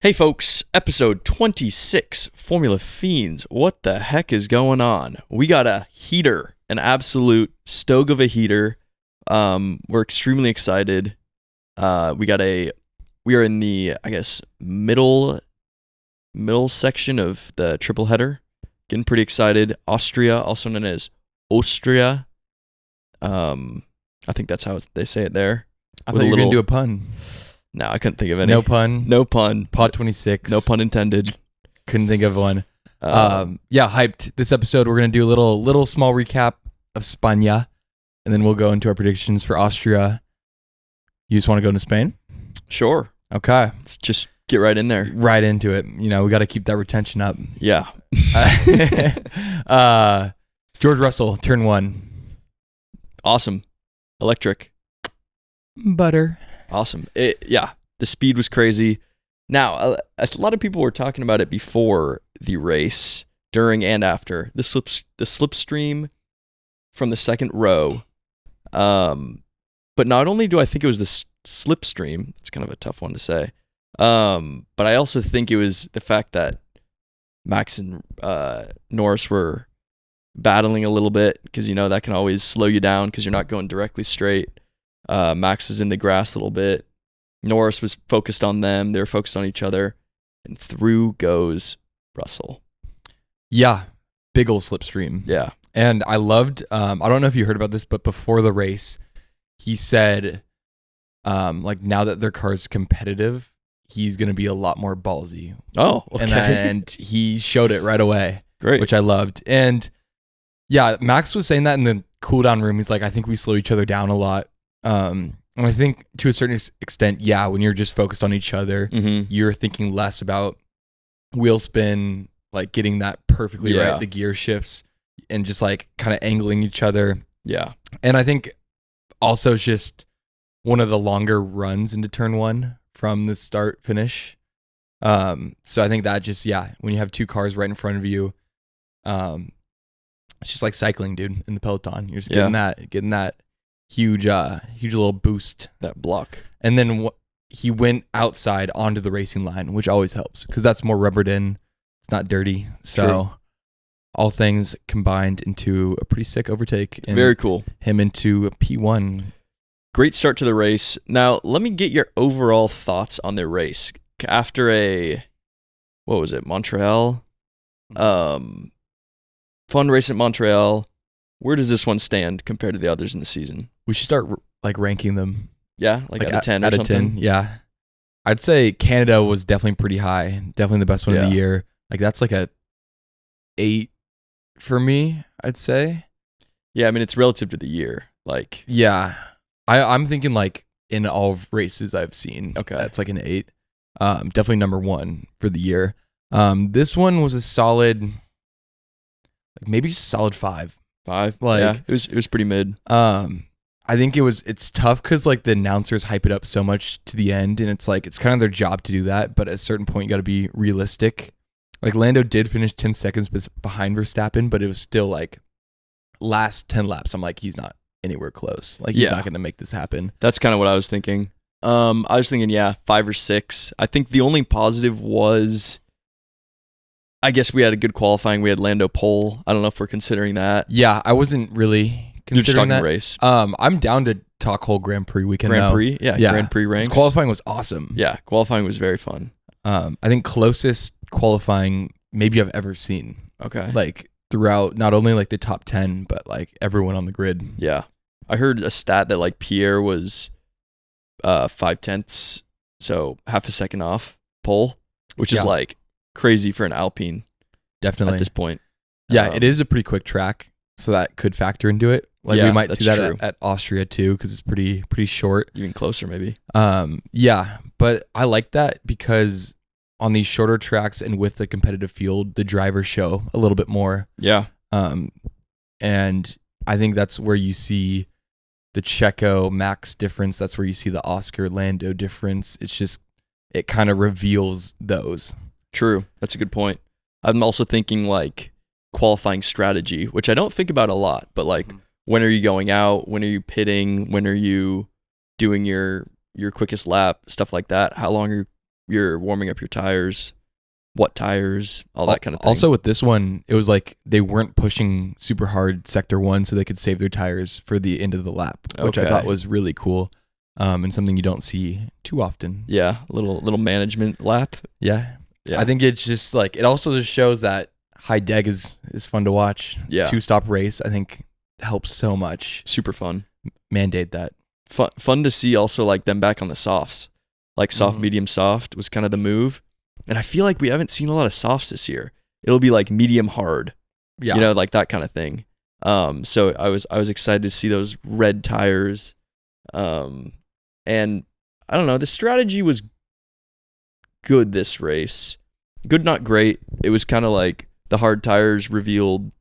Hey folks, episode 26, Formula Fiends. What the heck is going on? We got a heater, an absolute stove of a heater. We're extremely excited. We are in the, middle section of the triple header. Getting pretty excited. Austria, also known as Austria. I think that's how they say it there. I thought you were going to do a pun. No, I couldn't think of any. No pun. No pun. Pod 26. No pun intended. Couldn't think of one. Hyped. This episode, we're going to do a little small recap of España, and then we'll go into our predictions for Austria. You just want to go into Spain? Sure. Okay. Let's just get right in there. Right into it. You know, we got to keep that retention up. Yeah. George Russell, turn 1. Awesome. Electric. Butter. Awesome. The speed was crazy. Now, a lot of people were talking about it before the race, during and after. The slipstream from the second row. But not only do I think it was the slipstream, it's kind of a tough one to say, but I also think it was the fact that Max and Norris were battling a little bit, because that can always slow you down because you're not going directly straight. Max was in the grass a little bit. Norris was focused on them. They were focused on each other. And through goes Russell. Yeah. Big ol' slipstream. Yeah. And I loved, I don't know if you heard about this, but before the race, he said, now that their car is competitive, he's going to be a lot more ballsy. Oh, okay. And he showed it right away. Great. Which I loved. And yeah, Max was saying that in the cool down room. He's like, I think we slow each other down a lot. And I think to a certain extent, when you're just focused on each other, you're thinking less about wheel spin, like getting that perfectly right, the gear shifts, and just like kind of angling each other. Yeah. And I think also just one of the longer runs into turn 1 from the start finish. So I think that just, when you have two cars right in front of you, it's just like cycling, dude, in the peloton. You're just getting that huge little boost, that block. And then he went outside onto the racing line, which always helps because that's more rubbered in. It's not dirty. So True. All things combined into a pretty sick overtake. And very cool. Him into a P1. Great start to the race. Now, let me get your overall thoughts on the race. After Montreal? Fun race at Montreal. Where does this one stand compared to the others in the season? We should start ranking them. Yeah, like out of 10 or something? Out of 10, yeah. I'd say Canada was definitely pretty high. Definitely the best one of the year. Like that's like a 8 for me, I'd say. Yeah, I mean, it's relative to the year. Like, yeah. I'm thinking like in all races I've seen. Okay. That's like an 8. Definitely number 1 for the year. This one was a solid, like maybe just a solid 5. 5, like it was pretty mid. I think it's tough because like the announcers hype it up so much to the end, and it's like it's kind of their job to do that. But at a certain point, you got to be realistic. Like Lando did finish 10 seconds behind Verstappen, but it was still like last 10 laps. I'm like, he's not anywhere close. Like he's not going to make this happen. That's kind of what I was thinking. I was thinking 5 or 6. I think the only positive was, I guess we had a good qualifying. We had Lando pole. I don't know if we're considering that. Yeah, I wasn't really considering just talking that. Race. I'm down to talk whole Grand Prix weekend. Grand Prix, Grand Prix ranks. Qualifying was awesome. Yeah, qualifying was very fun. I think closest qualifying maybe I've ever seen. Okay. Like throughout not only like the top 10, but like everyone on the grid. Yeah. I heard a stat that like Pierre was 0.5, so half a second off pole, which is like crazy for an Alpine. Definitely. At this point. Yeah, it is a pretty quick track, so that could factor into it. Like we might see that at Austria too, because it's pretty short. Even closer maybe. But I like that because on these shorter tracks and with the competitive field, the drivers show a little bit more. Yeah. And I think that's where you see the Checo Max difference. That's where you see the Oscar Lando difference. It's just, it kind of reveals those. True. That's a good point. I'm also thinking like qualifying strategy, which I don't think about a lot, but like when are you going out? When are you pitting? When are you doing your quickest lap? Stuff like that. How long are you you're warming up your tires, what tires, all that kind of thing. Also with this one, it was like they weren't pushing super hard sector 1 so they could save their tires for the end of the lap, which I thought was really cool. And something you don't see too often. Yeah, little management lap. Yeah. I think it's just like, it also just shows that high deg is fun to watch. Yeah. 2-stop race, I think helps so much. Super fun. Mandate that. Fun to see also like them back on the softs. Like soft, medium, soft was kind of the move. And I feel like we haven't seen a lot of softs this year. It'll be like medium hard. Yeah. You know, like that kind of thing. So I was excited to see those red tires. And I don't know, the strategy was good this race. Good, not great. It was kind of like the hard tires revealed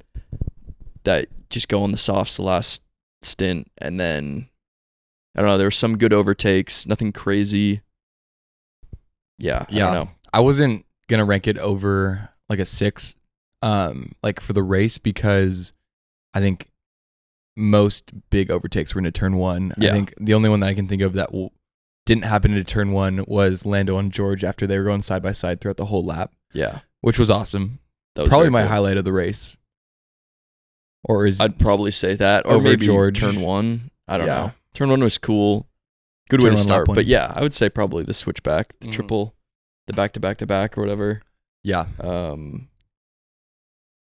that just go on the softs the last stint, and then I don't know, there were some good overtakes, nothing crazy. I don't know. I wasn't gonna rank it over like a 6 like for the race, because I think most big overtakes were into turn 1. I think the only one that I can think of that didn't happen into turn 1 was Lando and George after they were going side by side throughout the whole lap. Yeah, which was awesome. That was probably my highlight of the race. Or I'd probably say that, or maybe George. Turn 1. I don't know. Turn 1 was cool. Good way to start. But yeah, I would say probably the switchback, the triple, the back-to-back-to-back or whatever. Yeah.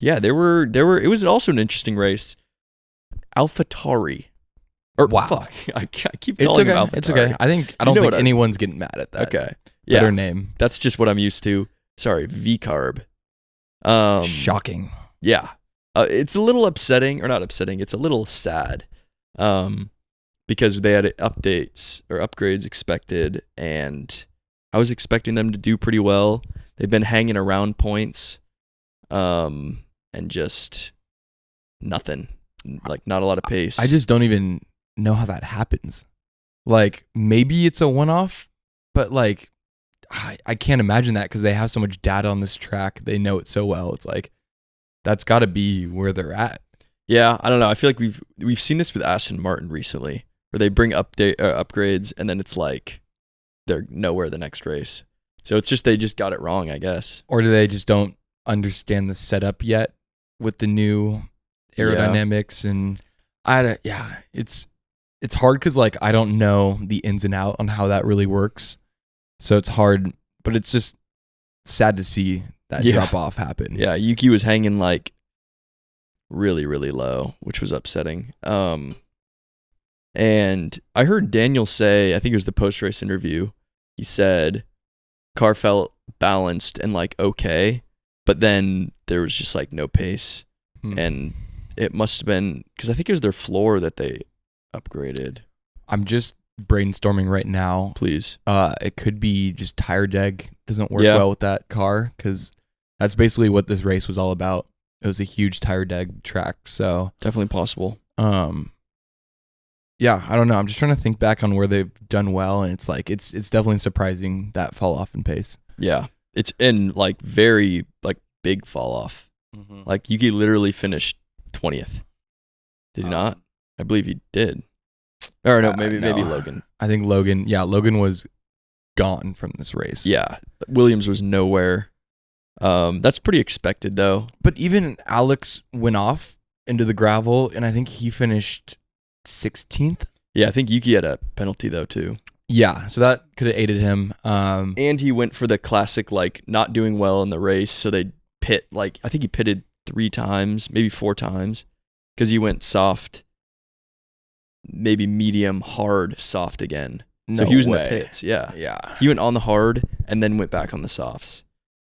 Yeah, there were. It was also an interesting race. AlphaTauri. Wow. Fuck. I keep calling him AlphaTauri. It's okay. I don't think anyone's getting mad at that. Okay. Yeah. Better name. That's just what I'm used to. Sorry, V-Carb. Shocking. Yeah. It's a little upsetting, or not upsetting, it's a little sad. Because they had updates or upgrades expected, and I was expecting them to do pretty well. They've been hanging around points, and just nothing. Like, not a lot of pace. I just don't even know how that happens. Like, maybe it's a one-off, but like, I can't imagine that because they have so much data on this track. They know it so well. It's like, that's got to be where they're at. Yeah, I don't know. I feel like we've seen this with Aston Martin recently, where they bring upgrades, and then it's like they're nowhere the next race. So it's just they just got it wrong, I guess. Or do they just don't understand the setup yet with the new aerodynamics? And it's hard because like I don't know the ins and out on how that really works. So it's hard, but it's just sad to see that drop off happen. Yeah, Yuki was hanging like really, really low, which was upsetting. And I heard Daniel say, I think it was the post-race interview, he said car felt balanced and like okay, but then there was just like no pace. And it must have been because I think it was their floor that they upgraded. I'm just brainstorming right now. Please. It could be just tire deg doesn't work well with that car, because that's basically what this race was all about. It was a huge tire deg track, so definitely possible. Yeah, I don't know. I'm just trying to think back on where they've done well, and it's like it's definitely surprising that fall off in pace. Yeah, it's in like very like big fall off. Like Yuki literally finished 20th. Did he not? I believe he did. Or no, maybe Logan. I think Logan. Yeah, Logan was gone from this race. Yeah, Williams was nowhere. That's pretty expected though. But even Alex went off into the gravel, and I think he finished 16th. Yeah, I think Yuki had a penalty though too. Yeah, so that could have aided him. And he went for the classic like not doing well in the race, so they pit like I think he pitted 3 times, maybe 4 times, because he went soft, maybe medium, hard, soft again. So he was in the pits. Yeah. He went on the hard and then went back on the softs.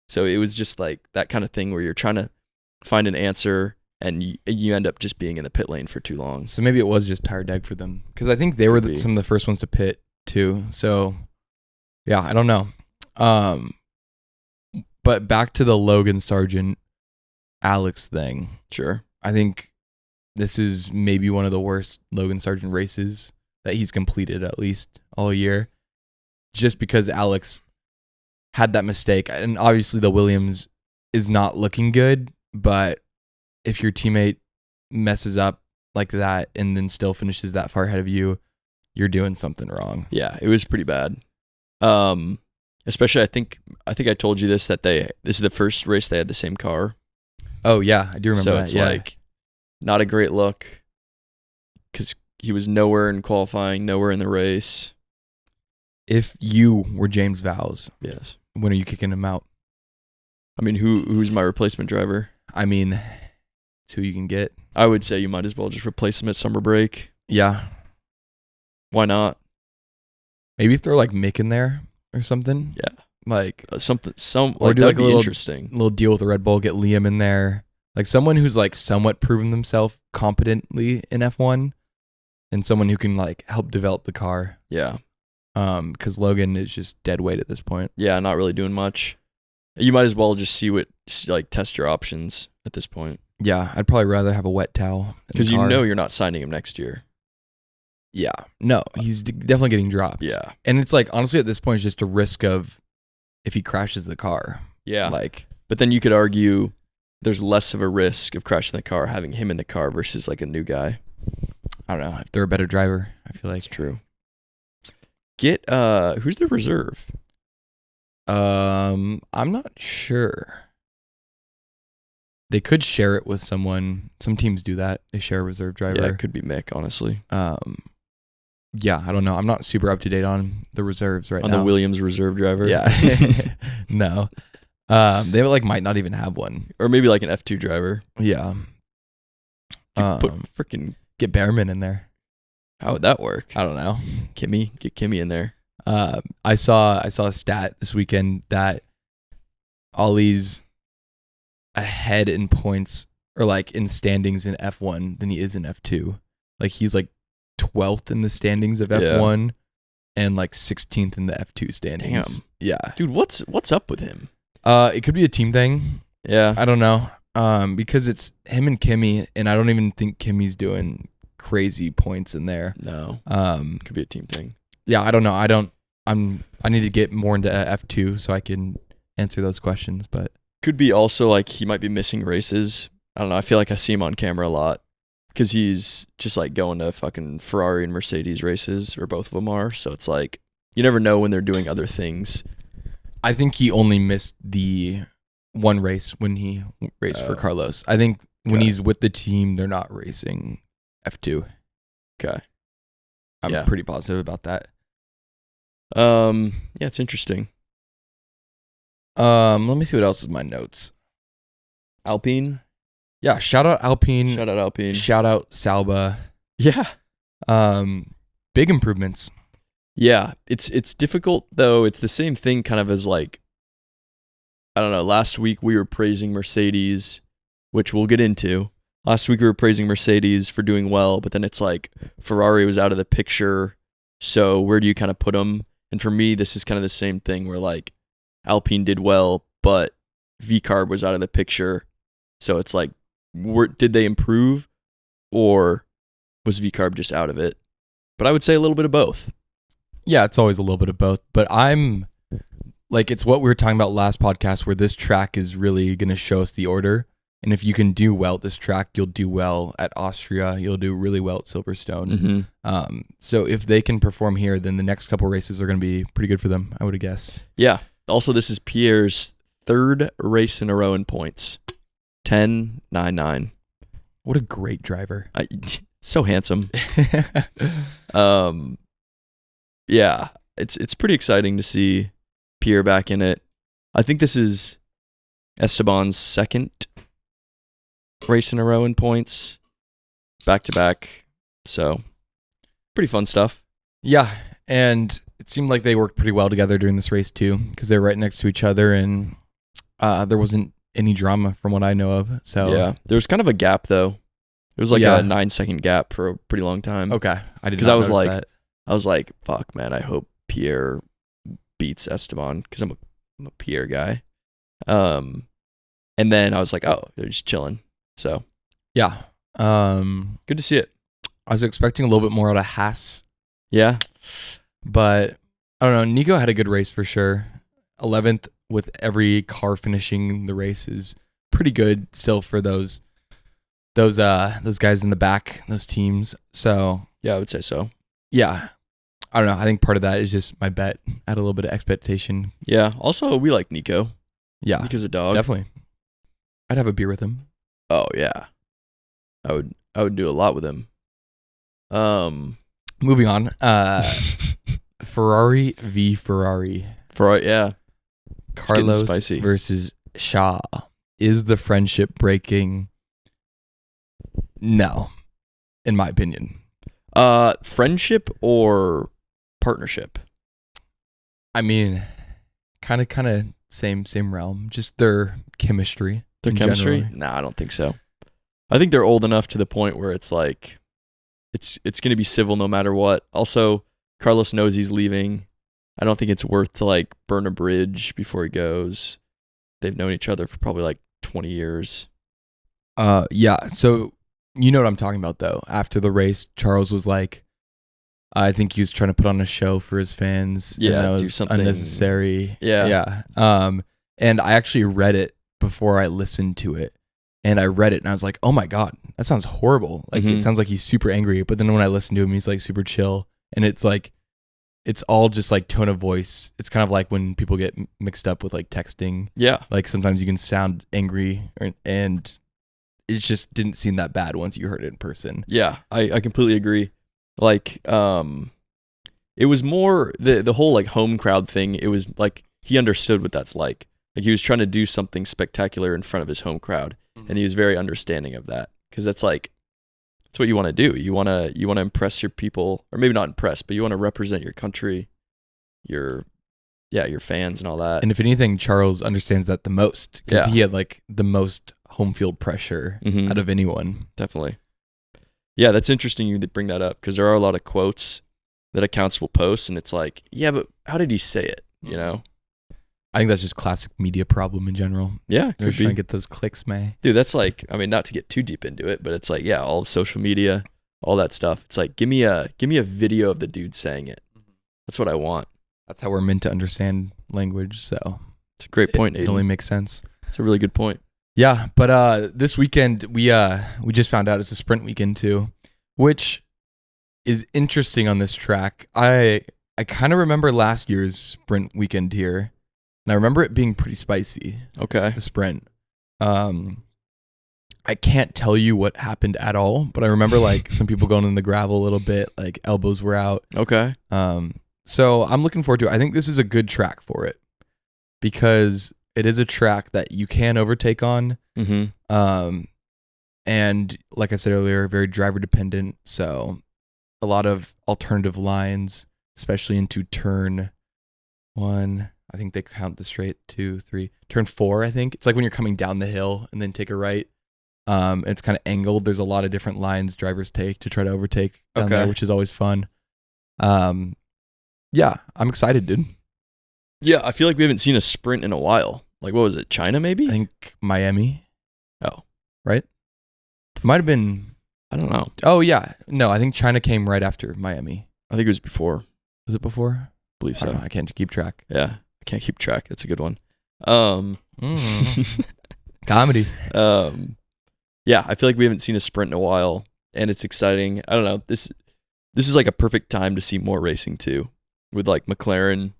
So it was just like that kind of thing where you're trying to find an answer and you end up just being in the pit lane for too long. So maybe it was just tire deg for them, because I think they were some of the first ones to pit too. So yeah, I don't know. But back to the Logan Sargent Alex thing. Sure. I think this is maybe one of the worst Logan Sargent races that he's completed, at least all year, just because Alex had that mistake. And obviously the Williams is not looking good, but if your teammate messes up like that and then still finishes that far ahead of you, you're doing something wrong. Yeah, it was pretty bad. Especially, I think I told you this this is the first race they had the same car. Oh yeah, I do remember So that. it's Yeah. like not a great look because he was nowhere in qualifying, nowhere in the race. If you were James Vowles, Yes. when are you kicking him out? I mean, who's my replacement driver? I mean, it's who you can get. I would say you might as well just replace him at summer break. Yeah. Why not? Maybe throw like Mick in there or something. Yeah. Like Or or do like a little interesting. little deal with the Red Bull, get Liam in there. Like someone who's like somewhat proven themselves competently in F1 and someone who can like help develop the car. Yeah. Because Logan is just dead weight at this point. Yeah, not really doing much. You might as well just test your options at this point. Yeah, I'd probably rather have a wet towel. Because you know you're not signing him next year. Yeah. No, he's definitely getting dropped. Yeah. And it's like, honestly, at this point, it's just a risk of if he crashes the car. Yeah. Like, but then you could argue there's less of a risk of crashing the car having him in the car versus like a new guy. I don't know. If they're a better driver, I feel like. That's true. Get who's the reserve? I'm not sure. They could share it with someone. Some teams do that. They share a reserve driver. Yeah, it could be Mick, honestly. Yeah, I don't know. I'm not super up to date on the reserves right now. On the Williams reserve driver? Yeah. No. They like might not even have one. Or maybe like an F2 driver. Yeah. Put freaking Get Behrman in there. How would that work? I don't know. Get Kimmy in there. I saw a stat this weekend that Ollie's ahead in points or like in standings in F1 than he is in F2. Like he's like 12th in the standings of F1 and like 16th in the F2 standings. Damn. Yeah. Dude, what's up with him? It could be a team thing. Yeah. I don't know. Because it's him and Kimmy, and I don't even think Kimmy's doing crazy points in there. No. Could be a team thing. Yeah, I don't know. I need to get more into F2 so I can answer those questions, but Could be also like he might be missing races. I don't know. I feel like I see him on camera a lot because he's just like going to fucking Ferrari and Mercedes races, or both of them are. So it's like you never know when they're doing other things. I think he only missed the one race when he raced for Carlos. I think when he's with the team, they're not racing F2. Okay. I'm pretty positive about that. Yeah, it's interesting. Let me see what else is in my notes. Alpine. Yeah, shout out Alpine. Shout out Alpine. Shout out Salba. Yeah. Big improvements. Yeah, it's difficult though. It's the same thing kind of as like, I don't know, last week we were praising Mercedes, which we'll get into. Last week we were praising Mercedes for doing well, but then it's like Ferrari was out of the picture. So where do you kind of put them? And for me, this is kind of the same thing where like Alpine did well, but V-Carb was out of the picture. So it's like, did they improve or was V-Carb just out of it? But I would say a little bit of both. Yeah, it's always a little bit of both. But I'm like, it's what we were talking about last podcast where this track is really going to show us the order. And if you can do well at this track, you'll do well at Austria. You'll do really well at Silverstone. Mm-hmm. So if they can perform here, then the next couple races are going to be pretty good for them, I would guess. Yeah. Also, this is Pierre's third race in a row in points. 10-9-9. What a great driver. So handsome. Yeah, it's pretty exciting to see Pierre back in it. I think this is Esteban's second race in a row in points, back to back. So, pretty fun stuff. Yeah, and it seemed like they worked pretty well together during this race too, because they're right next to each other, and there wasn't any drama from what I know of. So yeah, there was kind of a gap though. It was like a 9-second gap for a pretty long time. Okay, I did because not I was notice like, that. I was like, fuck, man, I hope Pierre beats Esteban because I'm a Pierre guy. And then I was like, oh, they're just chilling. So yeah, good to see it. I was expecting a little bit more out of Haas. Yeah, but I don't know. Nico had a good race for sure. 11th with every car finishing the race is pretty good still for those guys in the back, those teams. So yeah, I would say so. Yeah. I don't know. I think part of that is just my bet. I had a little bit of expectation. Yeah. Also, we like Nico. Yeah, Nico's a dog. definitely. I'd have a beer with him. Oh yeah. I would do a lot with him. Moving on. Ferrari v Ferrari. Yeah. Carlos spicy. versus Shaw. Is the friendship breaking? No, in my opinion. Friendship or partnership? I mean, kind of same realm. Just their chemistry. Their chemistry? Nah, I don't think so. I think they're old enough to the point where it's like, it's going to be civil no matter what. Also, Carlos knows he's leaving. I don't think it's worth to like burn a bridge before he goes. They've known each other for probably like 20 years. Yeah. So you know what I'm talking about though. After the race, Charles was like, I think he was trying to put on a show for his fans. Yeah, and that was do something unnecessary. Yeah. And I actually read it before I listened to it. And I read it and I was like, oh my God, that sounds horrible. Like it sounds like he's super angry. But then when I listened to him, he's like super chill. And it's like, it's all just like tone of voice. It's kind of like when people get mixed up with like texting. Yeah. Like sometimes you can sound angry and it just didn't seem that bad once you heard it in person. Yeah, I completely agree. Like, it was more the whole like home crowd thing. It was like he understood what that's like. Like he was trying to do something spectacular in front of his home crowd, and he was very understanding of that because that's like that's what you want to do. You want to impress your people, or maybe not impress, but you want to represent your country, your fans and all that. And if anything, Charles understands that the most because he had like the most home field pressure out of anyone. Definitely. Yeah, that's interesting you bring that up because there are a lot of quotes that accounts will post, and it's like, yeah, but how did he say it? You know? I think that's just classic media problem in general. Yeah, they're trying to get those clicks, man. Dude, that's like, I mean, not to get too deep into it, but it's like, yeah, all social media, all that stuff. It's like, give me a video of the dude saying it. That's what I want. That's how we're meant to understand language. So it's a great point. It only makes sense. It's a really good point. Yeah, but this weekend we just found out it's a sprint weekend too, which is interesting on this track. I kind of remember last year's sprint weekend here, and I remember it being pretty spicy. Okay. The sprint. I can't tell you what happened at all, but I remember like some people going in the gravel a little bit, like elbows were out. Okay. So I'm looking forward to it. I think this is a good track for it because it is a track that you can overtake on. And like I said earlier, very driver dependent. So a lot of alternative lines, especially into turn 1. I think they count the straight 2, 3, turn 4. I think it's like when you're coming down the hill and then take a right. It's kind of angled. There's a lot of different lines drivers take to try to overtake down there, which is always fun. Yeah, I'm excited, dude. Yeah, I feel like we haven't seen a sprint in a while. Like, what was it? China, maybe? I think Miami. Oh. Right? It might have been. I don't know. Oh, yeah. No, I think China came right after Miami. I think it was before. Was it before? I believe so. I can't keep track. Yeah, I can't keep track. That's a good one. Comedy. Yeah, I feel like we haven't seen a sprint in a while, and it's exciting. I don't know. This is like a perfect time to see more racing too, with like McLaren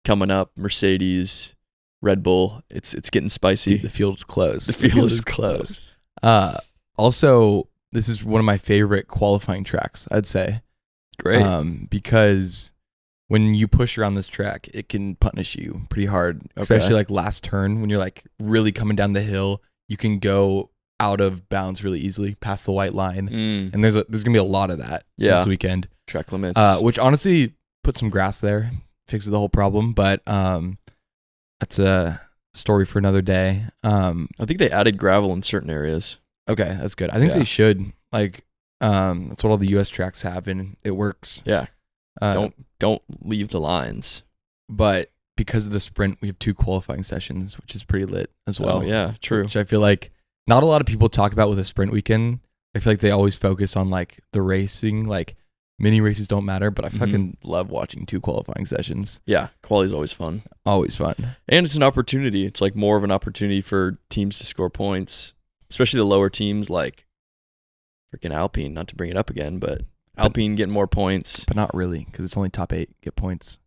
coming up, Mercedes, Red Bull. It's getting spicy. Dude, the field's closed. The field is closed. Also, this is one of my favorite qualifying tracks, I'd say. Great. Because when you push around this track, it can punish you pretty hard, especially like last turn when you're like really coming down the hill. You can go out of bounds really easily past the white line, and there's gonna be a lot of that this weekend. Track limits, which honestly put some grass there, fixes the whole problem. But that's a story for another day. I think they added gravel in certain areas. Okay, that's good. I think they should. Like, that's what all the U.S. tracks have, and it works. Yeah. Don't leave the lines. But because of the sprint, we have 2 qualifying sessions, which is pretty lit as well. Oh, yeah, true. Which I feel like not a lot of people talk about with a sprint weekend. I feel like they always focus on like the racing, like mini races don't matter, but I fucking love watching 2 qualifying sessions. Yeah, quality's always fun. Always fun. And it's an opportunity. It's like more of an opportunity for teams to score points, especially the lower teams like freaking Alpine, not to bring it up again, but Alpine getting more points. But not really, because it's only top 8 get points.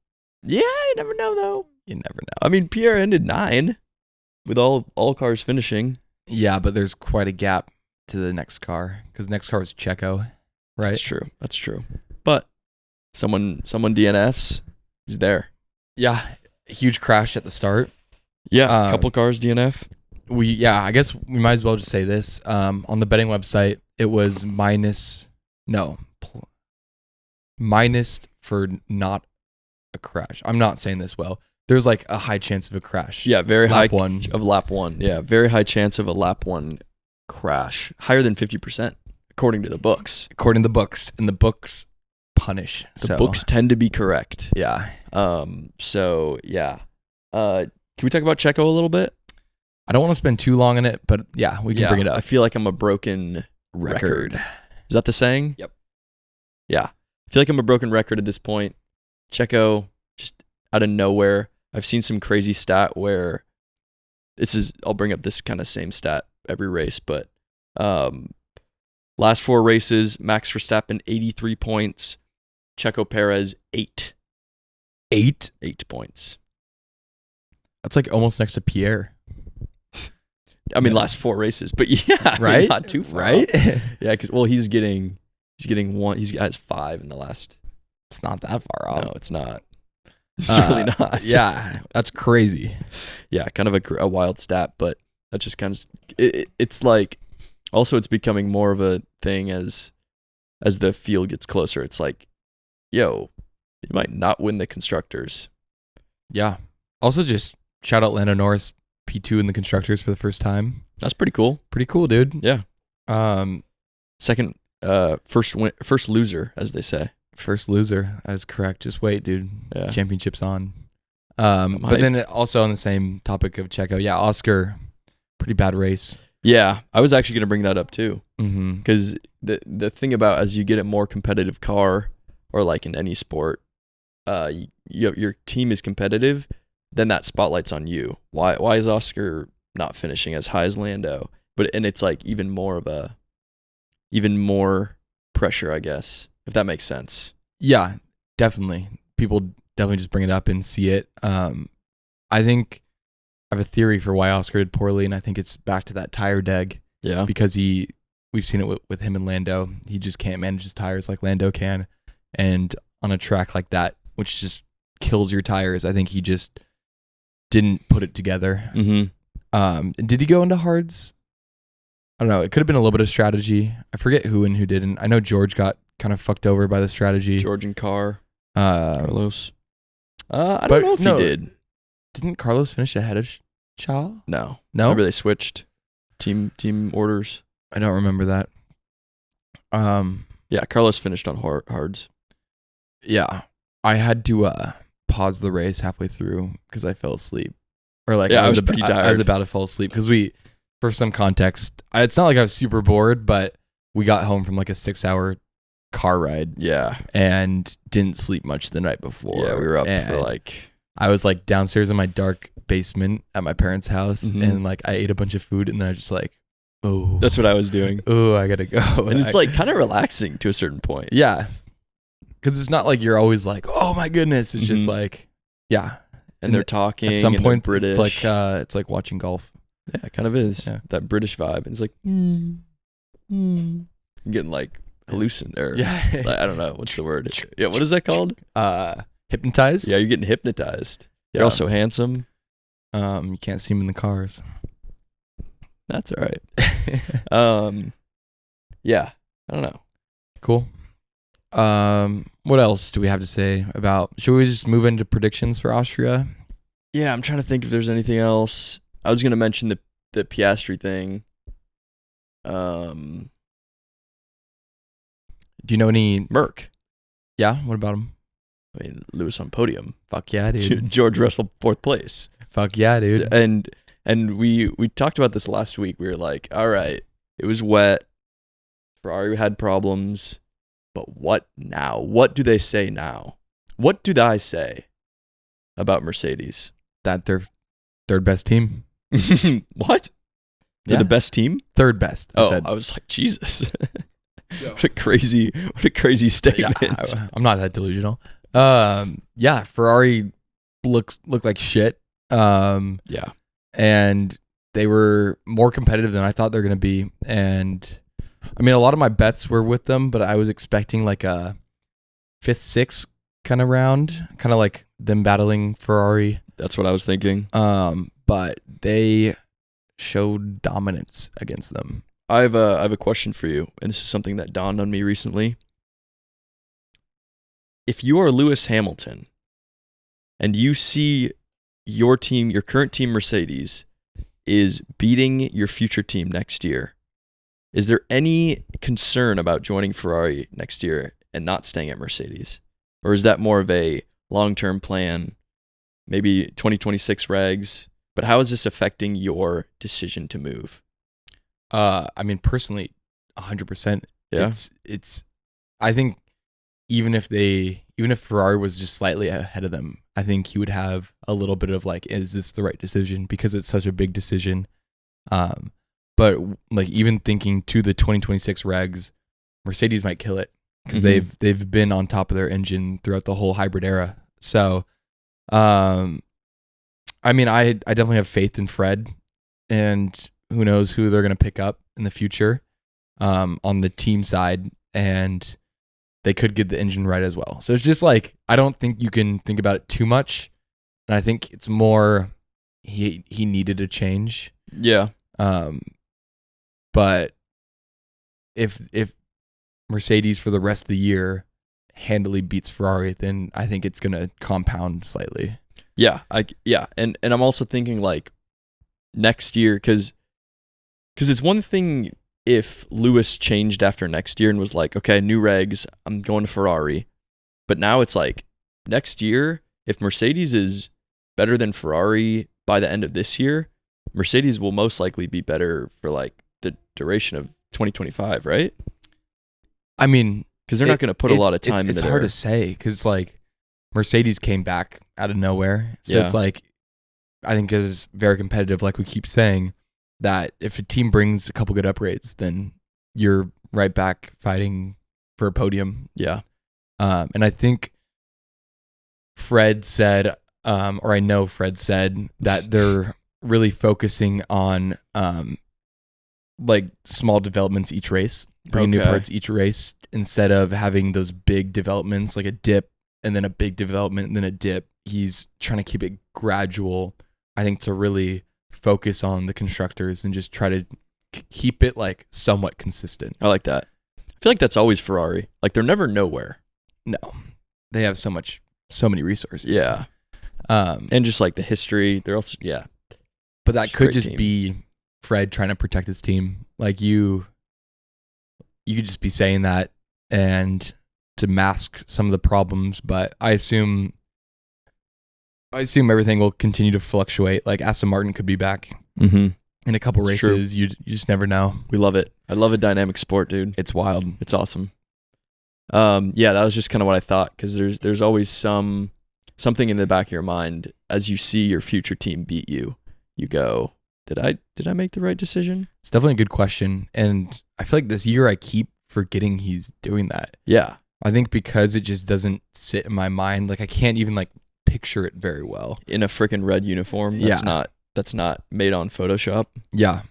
Yeah, you never know, though. You never know. I mean, Pierre ended 9 with all cars finishing. Yeah, but there's quite a gap to the next car, because next car was Checo, right? That's true. But someone DNFs, he's there. Yeah, huge crash at the start. Yeah, a couple cars DNF. I guess we might as well just say this. On the betting website, it was minus for not a crash. I'm not saying this well. There's like a high chance of a crash. Yeah, very high one of lap 1. Yeah, very high chance of a lap 1 crash. Higher than 50%, according to the books. According to the books, and the books punish. The books tend to be correct. Yeah. So yeah. Can we talk about Checo a little bit? I don't want to spend too long on it, but yeah, we can bring it up. I feel like I'm a broken record. Is that the saying? Yep. Yeah. I feel like I'm a broken record at this point. Checo, just out of nowhere. I've seen some crazy stat where I'll bring up this kind of same stat every race, but last 4 races, Max Verstappen 83 points, Checo Perez 8. 8 points. That's like almost next to Pierre. I mean, last 4 races, but yeah, right? Not too far, right? Yeah, because he's getting one. He's got 5 in the last. It's not that far off. No, it's not. It's really not. Yeah, that's crazy. Yeah, kind of a wild stat, but that just kind of it's like also it's becoming more of a thing as the field gets closer. It's like, yo, you might not win the constructors. Yeah. Also, just shout out Lando Norris, P2 in the constructors for the first time. That's pretty cool. Pretty cool, dude. Yeah. First loser, as they say. First loser. That is correct. Just wait, dude. Yeah. Championship's on. But then also on the same topic of Checo, yeah, Oscar, pretty bad race. Yeah, I was actually going to bring that up too. Mm-hmm. Because the thing about as you get a more competitive car, or like in any sport, your team is competitive, then that spotlight's on you. Why is Oscar not finishing as high as Lando? And it's like even more pressure, I guess, if that makes sense. Yeah, definitely. People definitely just bring it up and see it. I think I have a theory for why Oscar did poorly, and I think it's back to that tire deg. Yeah. Because we've seen it with him and Lando. He just can't manage his tires like Lando can. And on a track like that, which just kills your tires, I think he just didn't put it together. Mm-hmm. Did he go into hards? I don't know. It could have been a little bit of strategy. I forget who and who didn't. I know George got kind of fucked over by the strategy. George and Carlos. I don't know if he did. Didn't Carlos finish ahead of Charles? No. Remember they switched team orders. I don't remember that. Yeah, Carlos finished on hards. Yeah, I had to pause the race halfway through because I fell asleep. Or like, yeah, I was pretty tired. I was about to fall asleep because for some context, it's not like I was super bored, but we got home from like a 6-hour car ride. Yeah, and didn't sleep much the night before. Yeah, we were up for like. I was like downstairs in my dark basement at my parents' house, and like I ate a bunch of food, and then I was just like, oh, that's what I was doing. Oh, I gotta go. And it's like kind of relaxing to a certain point. Yeah. Because it's not like you're always like, oh my goodness. It's just like, yeah. And they're talking. At some point, British. It's like watching golf. Yeah, it kind of is. Yeah. That British vibe. And it's like, I'm getting like hallucinant. Or, yeah. Like, I don't know. What's the word? Yeah, what is that called? Hypnotized? Yeah, you're getting hypnotized. Yeah. They're also handsome. You can't see them in the cars. That's all right. Yeah, I don't know. Cool. What else do we have to say about? Should we just move into predictions for Austria? Yeah, I'm trying to think if there's anything else. I was gonna mention the Piastri thing. Do you know any Merc? Yeah, what about him? I mean, Lewis on podium. Fuck yeah, dude. George Russell 4th place. Fuck yeah, dude. And we talked about this last week. We were like, all right, it was wet. Ferrari had problems. But what now? What do they say now? What do I say about Mercedes? That they're third best team. What? They're the best team? Third best. I was like, Jesus. What a crazy statement. Yeah, I'm not that delusional. Yeah, Ferrari looked like shit. Yeah. And they were more competitive than I thought they're going to be. And I mean, a lot of my bets were with them, but I was expecting like a 5th, 6th kind of round, kind of like them battling Ferrari. That's what I was thinking. But they showed dominance against them. I have a question for you, and this is something that dawned on me recently. If you are Lewis Hamilton and you see your team, your current team Mercedes, is beating your future team next year, is there any concern about joining Ferrari next year and not staying at Mercedes? Or is that more of a long-term plan, maybe 2026 regs? But how is this affecting your decision to move? I mean, personally, 100%. Yeah. It's. I think even if Ferrari was just slightly ahead of them, I think he would have a little bit of like, is this the right decision? Because it's such a big decision. But like even thinking to the 2026 regs, Mercedes might kill it because they've been on top of their engine throughout the whole hybrid era. So, I mean, I definitely have faith in Fred, and who knows who they're going to pick up in the future on the team side, and they could get the engine right as well. So it's just like, I don't think you can think about it too much. And I think it's more he needed a change. Yeah. But if Mercedes for the rest of the year handily beats Ferrari, then I think it's going to compound slightly. Yeah. And I'm also thinking like next year, because it's one thing if Lewis changed after next year and was like, okay, new regs, I'm going to Ferrari. But now it's like next year, if Mercedes is better than Ferrari by the end of this year, Mercedes will most likely be better for like the duration of 2025, right? I mean, because they're not going to put a lot of time into It's hard to say because like Mercedes came back out of nowhere. So it's like, I think is very competitive, like we keep saying, that if a team brings a couple good upgrades, then you're right back fighting for a podium. Yeah. And I think Fred said, or I know Fred said, that they're really focusing on like small developments each race, bringing new parts each race, instead of having those big developments like a dip and then a big development and then a dip. He's trying to keep it gradual, I think, to really focus on the constructors and just try to keep it like somewhat consistent. I like that. I feel like that's always Ferrari. Like they're never nowhere. No, they have so many resources. Yeah. And just like the history, they're also, but that could just be Fred trying to protect his team. Like you could just be saying that and to mask some of the problems, but I assume everything will continue to fluctuate. Like Aston Martin could be back in a couple races. You just never know. We love it. I love a dynamic sport, dude. It's wild. It's awesome. Yeah, that was just kind of what I thought, because there's always something in the back of your mind as you see your future team beat you. You go, did I make the right decision? It's definitely a good question, and I feel like this year I keep forgetting he's doing that. Yeah, I think because it just doesn't sit in my mind. Like I can't even like picture it very well in a freaking red uniform. That's not made on Photoshop. Yeah,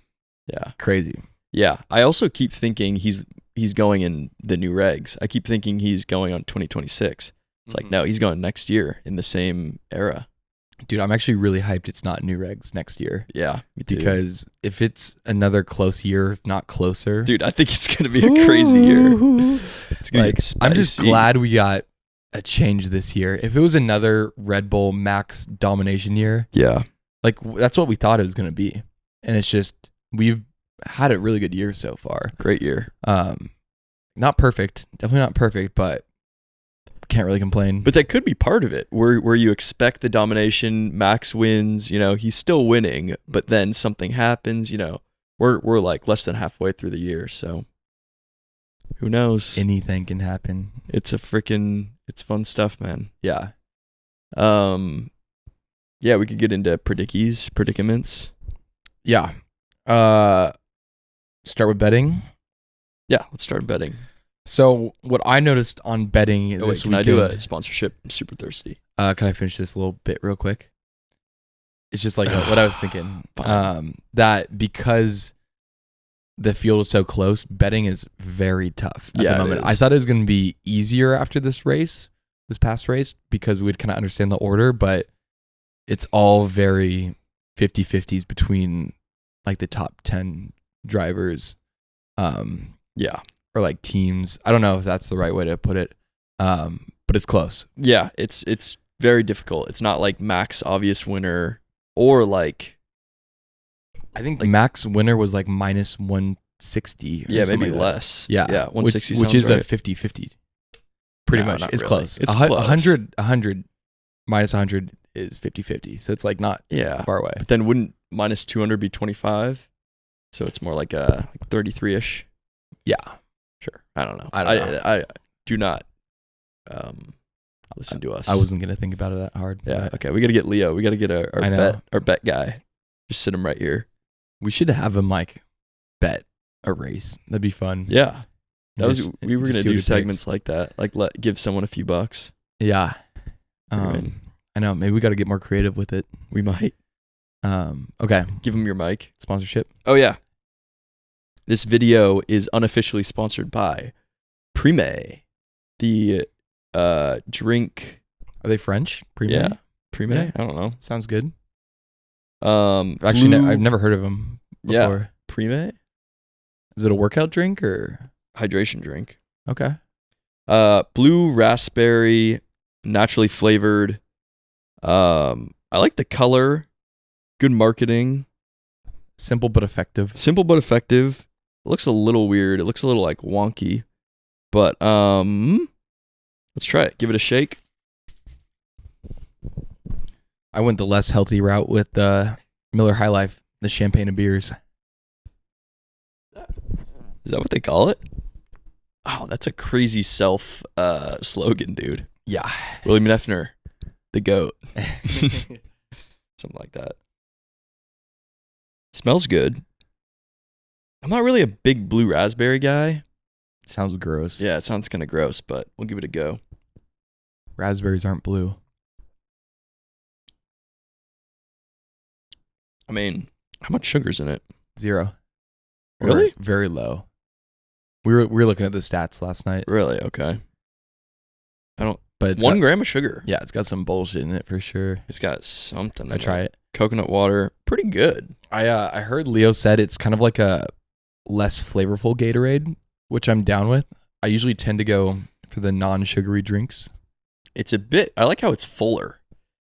crazy. Yeah, I also keep thinking he's going in the new regs. I keep thinking he's going on 2026. It's like, no, he's going next year in the same era. Dude, I'm actually really hyped it's not new regs next year. Yeah, me too. Because if it's another close year, if not closer, dude, I think it's gonna be a crazy year. It's gonna get spicy. I'm just glad we got a change this year. If it was another Red Bull Max domination year, like that's what we thought it was gonna be, and it's just we've had a really good year so far. Great year. Not perfect, definitely not perfect, but can't really complain. But that could be part of it, where you expect the domination, Max wins, he's still winning, but then something happens, we're like less than halfway through the year, so who knows? Anything can happen. It's it's fun stuff, man. Yeah. Yeah, we could get into predicaments. Yeah. Start with betting. Yeah, let's start betting. So what I noticed on betting Oh, this wait, can I weekend. do a sponsorship? I'm super thirsty. Can I finish this little bit real quick? It's just like what I was thinking. Fine. That because the field is so close, betting is very tough at Yeah, the it moment. is. I thought it was going to be easier after this past race, because we'd kind of understand the order, but it's all very 50-50s between like the top 10 drivers. Yeah. Or like teams. I don't know if that's the right way to put it. But it's close. Yeah, it's very difficult. It's not like Max obvious winner or like I think Max winner was like minus 160. yeah, something maybe like that. less. Yeah. 160 which is right. a 50-50. Pretty No, much. not It's really. close. It's close. 100 minus 100 is 50-50. So it's like not Yeah. far away. But then wouldn't minus 200 be 25? So it's more like a 33-ish. Yeah. Sure. I don't know. I don't know. I do not listen to us. I wasn't going to think about it that hard. Yeah. but Okay. We got to get Leo. We got to get I know. our bet guy. Just sit him right here. We should have him like bet a race. That'd be fun. Yeah. Just- We were just gonna see what do he segments picks. like that. Like give someone a few bucks. Yeah. Right. I know. Maybe we got to get more creative with it. We might Okay. give him your mic. Sponsorship. Oh yeah. This video is unofficially sponsored by Prime, the drink. Are they French? Prime? Yeah. Prime. Yeah. I don't know. Sounds good. Actually, I've never heard of them before. Yeah. Prime Is it a workout drink or? hydration drink. Okay. Blue raspberry, naturally flavored. I like the color. Good marketing. Simple but effective. Simple but effective. It looks a little weird. It looks a little like wonky. But let's try it. Give it a shake. I went the less healthy route with Miller High Life, the champagne of beers. Is that what they call it? Oh, that's a crazy self slogan, dude. Yeah. William Neffner, the GOAT. Something like that. Smells good. I'm not really a big blue raspberry guy. Sounds gross. Yeah, it sounds kind of gross, but we'll give it a go. Raspberries aren't blue. I mean, how much sugar's in it? 0. Really? Or very low. We were looking at the stats last night, Really? Okay. but it's 1 got, gram of sugar. yeah, it's got some bullshit in it for sure. It's got something. I try it. Coconut water. Pretty good. I heard Leo said it's kind of like a less flavorful Gatorade, which I'm down with. I usually tend to go for the non-sugary drinks. It's a bit, I like how it's fuller.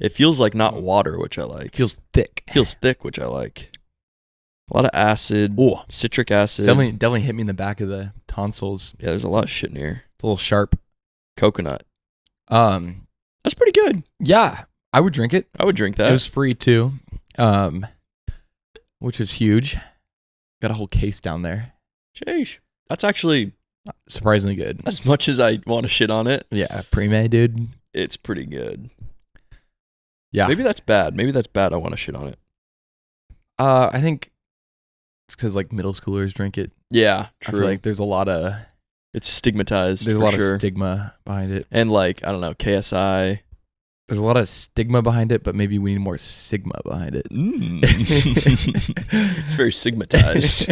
It feels like not water, which I like. It feels thick. Feels thick, which I like. A lot of acid, Ooh. citric acid. Definitely hit me in the back of the tonsils. Yeah, there's a lot of shit in here. It's a little sharp. Coconut. Um, That's pretty good. yeah, I would drink it. I would drink that. It was free too, which is huge. Got a whole case down there. Sheesh. That's actually, Surprisingly good. as much as I want to shit on it, Yeah, Prime, dude. it's pretty good. Yeah. Maybe that's bad. Maybe that's bad. I want to shit on it. I think it's because like middle schoolers drink it. Yeah, I true. feel like there's a lot of It's stigmatized. there's a for lot sure. of stigma behind it. And like, I don't know, KSI. There's a lot of stigma behind it, but maybe we need more sigma behind it. It's very stigmatized.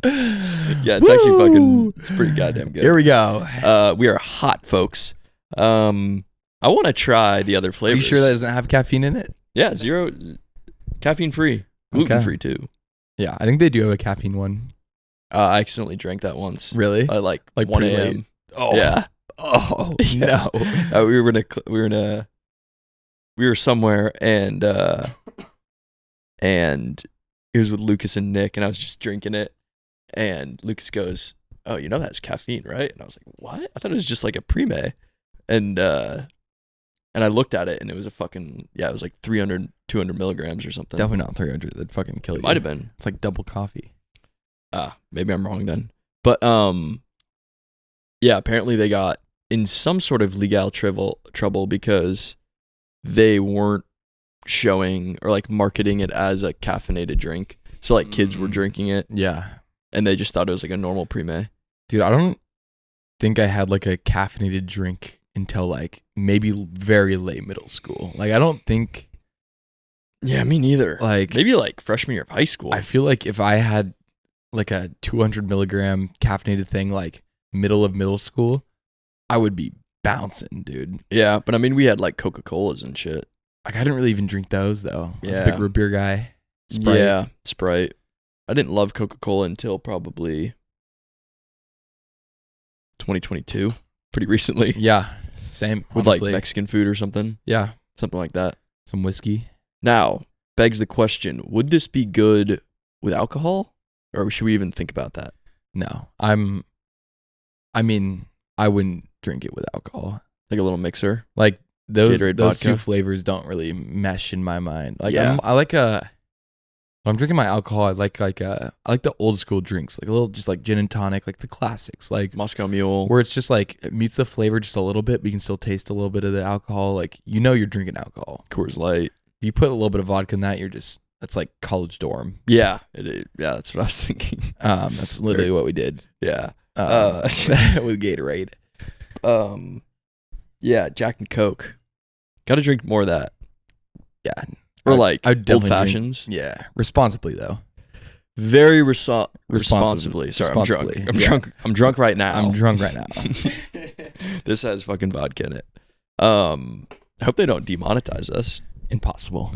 Yeah, it's actually fucking, it's pretty goddamn good. Here we go. We are hot, folks. I want to try the other Are flavors. you sure that doesn't have caffeine in it? Yeah, 0 caffeine free, gluten Okay. free too. Yeah, I think they do have a caffeine one. I accidentally drank that once. Really? Like Like 1 pretty a.m. late? Oh. Yeah. Oh Yeah. no. We were somewhere and it was with Lucas and Nick, and I was just drinking it, and Lucas goes, "Oh, you know that's caffeine, right?" And I was like, "What? I thought it was just like a Prime." And I looked at it, and it was it was like 300, 200 milligrams or something. Definitely not 300. That'd fucking kill you. It might have been. It's like double coffee. Maybe I'm wrong then. But yeah, apparently they got in some sort of legal trouble because they weren't showing or like marketing it as a caffeinated drink. So like kids were drinking it Yeah. and they just thought it was like a normal Prime. Dude, I don't think I had like a caffeinated drink until like maybe very late middle school. Like I don't think. Yeah, me neither. Like maybe like freshman year of high school. I feel like if I had like a 200 milligram caffeinated thing like middle of middle school, I would be bouncing, dude. Yeah, but I mean, we had like Coca-Colas and shit. Like I didn't really even drink those though. I was a Yeah. big root beer guy. Sprite. Yeah, Sprite. I didn't love Coca-Cola until probably 2022, pretty recently. Yeah, same. With honestly. like Mexican food or something. Yeah, Something like that. some whiskey. Now, begs the question, would this be good with alcohol? Or should we even think about that? No, I mean, I wouldn't drink it with alcohol. Like a little mixer? Like those Gatorade those vodka? two flavors don't really mesh in my mind. Like Yeah. I like when I'm drinking my alcohol, I like the old school drinks, like a little just like gin and tonic, like the classics, like Moscow Mule. where it's just like it meets the flavor just a little bit, but you can still taste a little bit of the alcohol. Like you're drinking alcohol. Coors Light. If you put a little bit of vodka in that, that's like college dorm. Yeah, yeah, that's what I was thinking. That's literally what we did. Yeah. With Gatorade. Yeah, Jack and Coke. Got to drink more of that. Yeah. Or I'd like definitely old drink- fashions. Yeah, responsibly though. Very responsibly. Sorry, Responsibly, I'm yeah. drunk. I'm drunk right now. I'm drunk right now. This has fucking vodka in it. I hope they don't demonetize us. Impossible.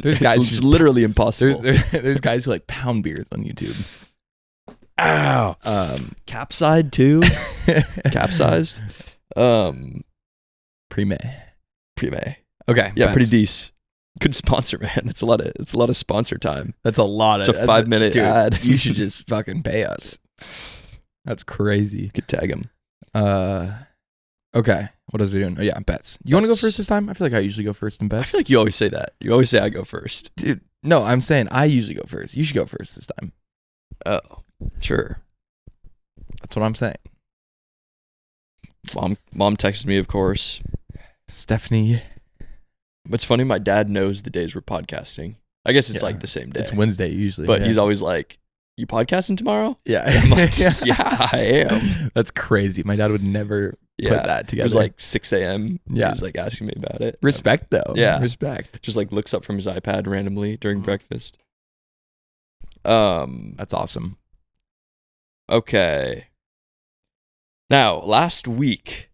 There's guys. It's literally impossible. There's guys who like pound beers on YouTube. Ow. Capside too. Capsized. Pre-May. Pre-May. Okay. Yeah, bets. pretty decent. Good sponsor, man. It's a lot of sponsor time. That's a lot of. It's a 5-minute dude, ad. You should just fucking pay us. That's crazy. Could tag him. Okay. What is he doing? Oh yeah, bets. You want to go Bets. first this time? I feel like I usually go first in I bets. feel like you always say that. You always say I go first. dude. No, I'm saying I usually go first. You should go first this time. Oh, sure. That's what I'm saying. Mom texted me, of course. Stephanie. What's funny, my dad knows the days we're podcasting. I guess it's Yeah. like the same day. It's Wednesday usually. But yeah. he's always like, "You podcasting tomorrow?" Yeah. I'm like, "Yeah, I am." That's crazy. My dad would never Yeah. put that together. It was like 6 a.m. Yeah. He's like asking me about it. respect though. Yeah. Respect. Just like looks up from his iPad randomly during Mhm. breakfast. That's awesome. Okay. Now, last race,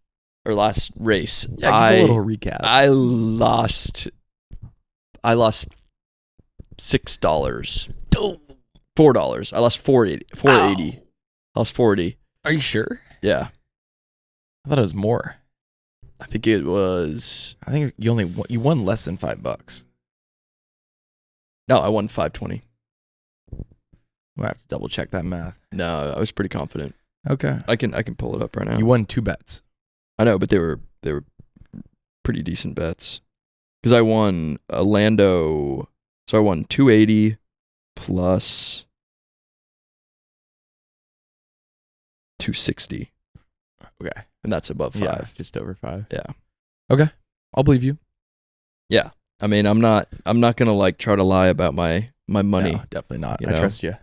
Yeah, give a little recap. I lost $6. $4. I lost $4.80. I lost $4.80. Are you sure? Yeah. I thought it was more. I think it was I think you won less than $5. no, I won $5.20. We'll have to double check that math. No, I was pretty confident. Okay. I can pull it up right now. You won 2 bets. I know, but they were pretty decent bets. Because I won a Lando, so I won 280 plus 260, Okay. and that's above 5. Yeah, just over 5. Yeah. Okay. I'll believe you. Yeah. I mean, I'm not gonna like try to lie about my money. No, definitely not. You I know? trust you.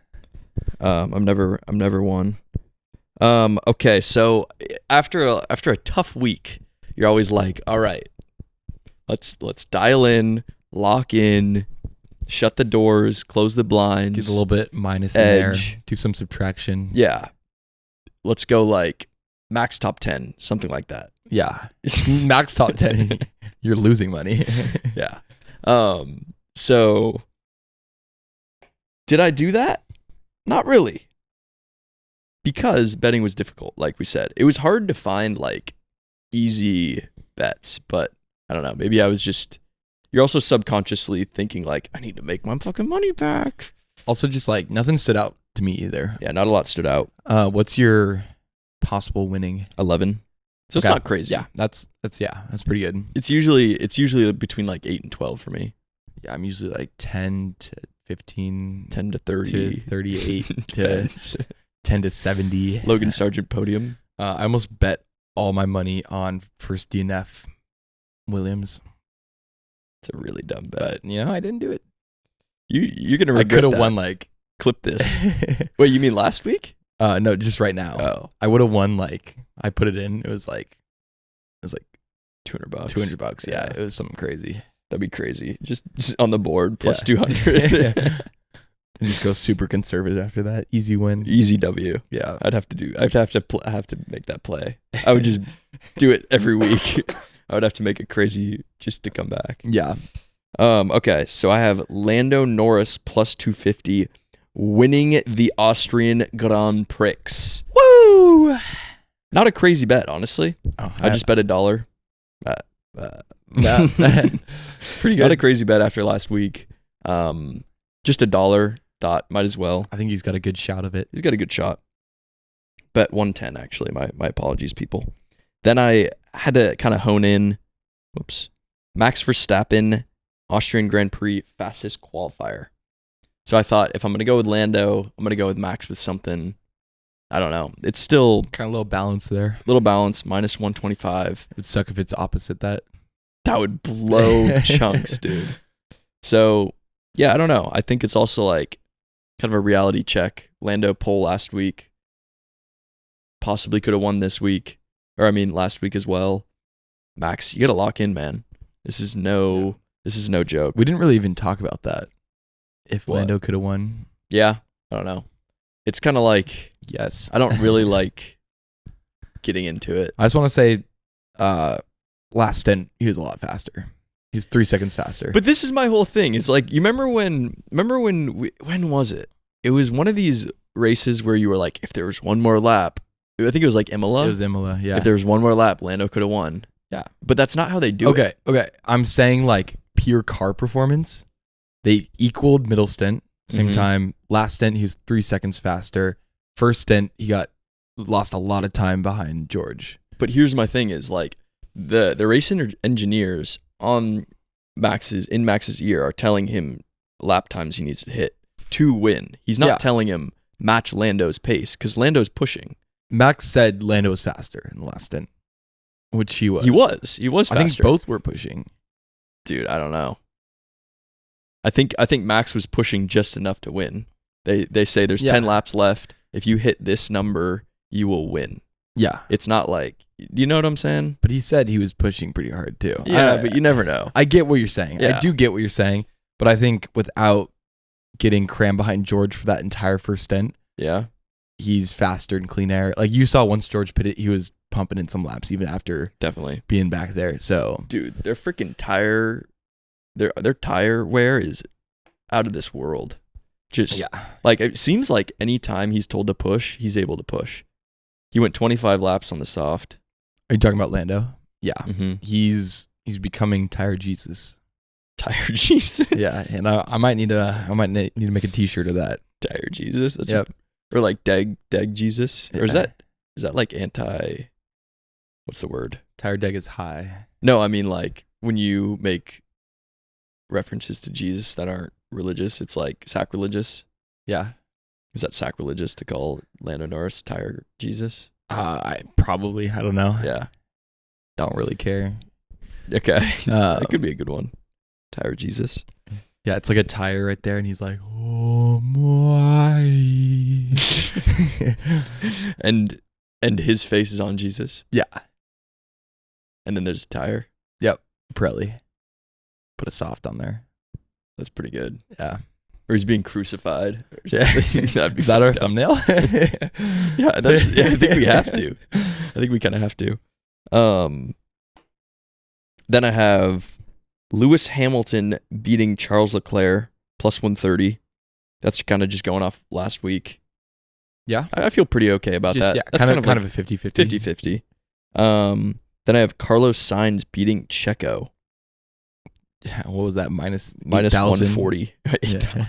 I'm never one. Okay, so after a tough week, you're always like, all right, let's dial in, lock in, shut the doors, close the blinds. Get a little bit minus in there. Edge. Do some subtraction. Yeah. Let's go like max top 10, something like that. Yeah. Max top 10. You're losing money. Yeah. So did I do that? Not really. Because betting was difficult, like we said. It was hard to find like easy bets, but I don't know. Maybe I was just you're also subconsciously thinking like, I need to make my fucking money back. Also, just like nothing stood out to me either. Yeah, not a lot stood out. What's your possible winning? 11. So it's Okay. not crazy. Yeah, that's pretty good. It's usually between like 8 and 12 for me. Yeah, I'm usually like 10 to 15 10 to to 30. 38 to Depends. 10 to 70. Logan Sargent podium. I almost bet all my money on first DNF Williams, It's a really dumb bet. but I didn't do it. You're gonna I regret could have that. won like Clip this. Wait, you mean last week? no, just right now. Oh, I would have won like I put it in. It was like $200. $200. Yeah, it was something crazy. That'd be crazy. Just on the board plus 200. And just go super conservative after that. Easy win. Easy W. Yeah. I'd have to make that play. I would just do it every week. I would have to make it crazy just to come back. Yeah. Okay, so I have Lando Norris plus 250 winning the Austrian Grand Prix. Woo! Not a crazy bet, honestly. Oh, I just bet $1. Pretty good. Not a crazy bet after last week. Just $1. Thought might as well. I think he's got a good shot of it. He's got a good shot. Bet 110 actually. My apologies, people. Then I had to kind of hone in. Whoops. Max Verstappen, Austrian Grand Prix fastest qualifier. So I thought if I'm gonna go with Lando, I'm gonna go with Max with something. I don't know. It's still Kind of a little balance there. little balance, minus 125. It would suck if it's opposite that. That would blow chunks, dude. So, yeah, I don't know. I think it's also like kind of a reality check. Lando pole last week. Possibly could have won this week. Or, I mean, last week as well. Max, you got to lock in, man. This is no joke. We didn't really even talk about that. If What? Lando could have won. Yeah, I don't know. It's kind of like, Yes. I don't really like getting into it. I just want to say, last stint, he was a lot faster. He was 3 seconds faster. But this is my whole thing. It's like, you remember when was it? It was one of these races where you were like, if there was one more lap, I think it was like Imola. It was Imola, yeah. If there was one more lap, Lando could have won. Yeah. But that's not how they do it. Okay. I'm saying like pure car performance. They equaled middle stint. Same Mhm. time. Last stint, he was 3 seconds faster. First stint, he lost a lot of time behind George. But here's my thing is like the racing engineers in Max's ear are telling him lap times he needs to hit to win. He's not telling him match Lando's pace because Lando's pushing. Max said Lando was faster in the last stint, which he was. He was faster. I think both were pushing. Dude, I don't know. I think Max was pushing just enough to win. They say there's 10 laps left. If you hit this number, you will win. Yeah. It's not like, do you know what I'm saying? But he said he was pushing pretty hard too. Yeah, but you never know. I get what you're saying. Yeah. I do get what you're saying. But I think without getting crammed behind George for that entire first stint, Yeah. he's faster in clean air. Like you saw once George pitted, he was pumping in some laps even after Definitely. being back there. So Dude, their freaking tire, their tire wear is out of this world. Just like it seems like any time he's told to push, he's able to push. He went 25 laps on the soft. Are you talking about Lando? Yeah. Mm-hmm. He's becoming tire Jesus. Tire Jesus. Yeah, and I might need to make a t-shirt of that. Tire Jesus. That's Yep. Or like Deg Jesus. Or is Yeah. that like anti, what's the word? Tire deg is high. No, I mean like when you make references to Jesus that aren't religious, it's like sacrilegious. Yeah. Is that sacrilegious to call Lando Norris Tire Jesus? I don't know. Yeah. Don't really care. Okay. That could be a good one. Tire Jesus. Yeah, it's like a tire right there, and he's like, "Oh my!" and his face is on Jesus. Yeah. And then there's a tire. Pirelli. Put a soft on there. That's pretty good. Yeah. Or he's being crucified. Or Yeah. something. That'd be Is that our fucked up. thumbnail? Yeah, I think we have to. I think we kind of have to. Then I have Lewis Hamilton beating Charles Leclerc plus 130. That's kind of just going off last week. Yeah. I feel pretty okay about that. Yeah, That's kind of like a 50-50. 50-50. Then I have Carlos Sainz beating Checo. Yeah, what was that? Minus 140. Yeah.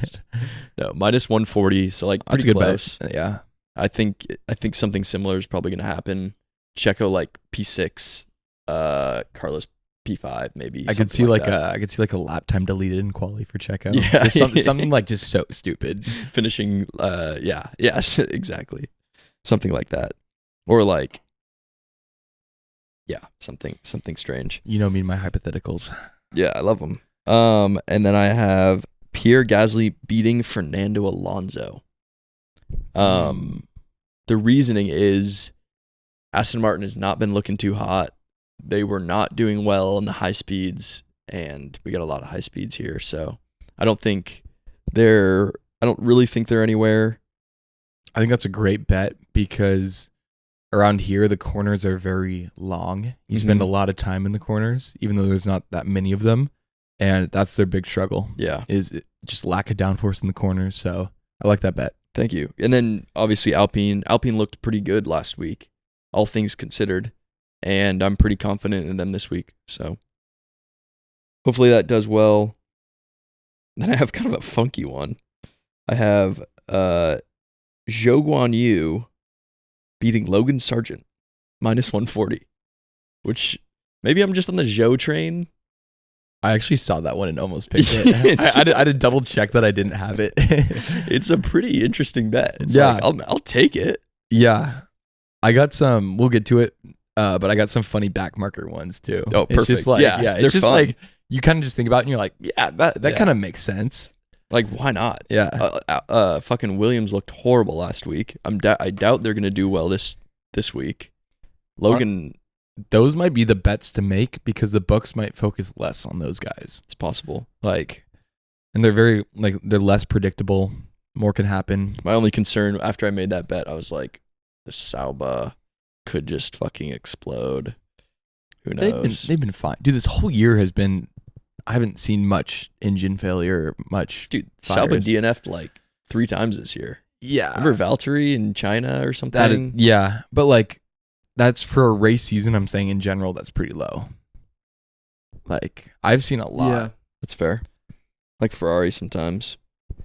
No, minus 140. So like That's pretty a good close. bet. Yeah. I think something similar is probably going to happen. Checo like P6, Carlos P5 maybe. I could see like that. a lap time deleted in quali for Checo. Yeah. Just something like just so stupid. Finishing yes, exactly. Something like that. Or like something strange. You know me and my hypotheticals. Yeah, I love them. And then I have Pierre Gasly beating Fernando Alonso. The reasoning is Aston Martin has not been looking too hot. They were not doing well in the high speeds, and we got a lot of high speeds here. So I don't really think they're anywhere. I think that's a great bet because around here, the corners are very long. You spend a lot of time in the corners, even though there's not that many of them. And that's their big struggle. Yeah. Is just lack of downforce in the corners. So I like that bet. Thank you. And then obviously Alpine looked pretty good last week, all things considered. And I'm pretty confident in them this week. So hopefully that does well. Then I have kind of a funky one. I have Zhou Guan Yu beating Logan Sargent -140, which maybe I'm just on the Zhou train. I actually saw that one and almost picked it. I did double check that I didn't have it. It's a pretty interesting bet. It's like, I'll take it. Yeah. I got some, we'll get to it, but I got some funny back marker ones too. Oh, perfect. It's just like, it's just fun. like, you kind of just think about it and you're like, that kind of makes sense. Like, why not? Yeah. Fucking Williams looked horrible last week. I doubt they're going to do well this week. Logan... Those might be the bets to make because the books might focus less on those guys. It's possible. Like, and they're less predictable. More can happen. My only concern after I made that bet, I was like, the Sauber could just fucking explode. Who knows? They've been fine. Dude, this whole year has been, I haven't seen much engine failure, much. Dude, fires. Sauber DNF'd like 3 times this year. Yeah. Remember Valtteri in China or something? But like, that's for a race season. I'm saying in general, that's pretty low. Like, I've seen a lot. Yeah, that's fair. Like Ferrari sometimes.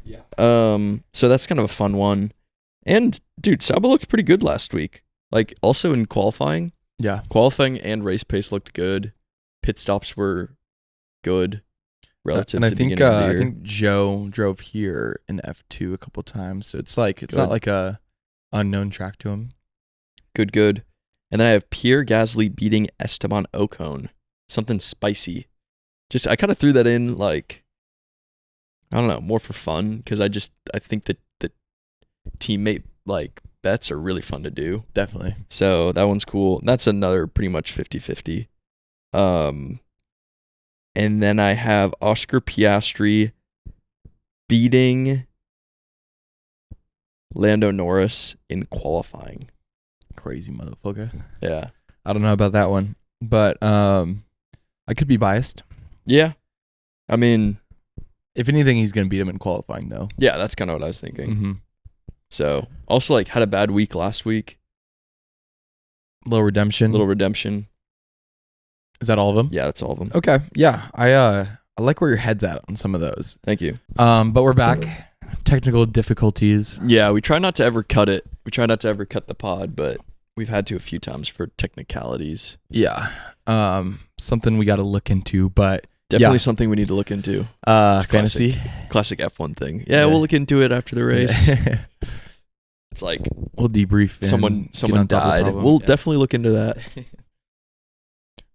Yeah. So that's kind of a fun one. And dude, Sauber looked pretty good last week. Like also in qualifying. Yeah. Qualifying and race pace looked good. Pit stops were good relative to the beginning of the year. I think Joe drove here in F2 a couple times. So it's like, it's not like a unknown track to him. Good. And then I have Pierre Gasly beating Esteban Ocon. Something spicy. I kind of threw that in like, I don't know, more for fun because I think that the teammate like bets are really fun to do. Definitely. So that one's cool. That's another pretty much 50-50. And then I have Oscar Piastri beating Lando Norris in qualifying. Crazy motherfucker. Yeah. I don't know about that one, but I could be biased. Yeah. I mean, if anything, he's going to beat him in qualifying, though. Yeah, that's kind of what I was thinking. Mm-hmm. So, also, like, had a bad week last week. Little redemption. Is that all of them? Yeah, that's all of them. Okay. Yeah. I like where your head's at on some of those. Thank you. But we're back. Technical difficulties. Yeah, we try not to ever cut it. We try not to ever cut the pod, but we've had to a few times for technicalities. Yeah. Something we got to look into, but definitely something we need to look into. Fantasy. Classic F1 thing. Yeah, we'll look into it after the race. It's like we'll debrief. Someone died. We'll definitely look into that.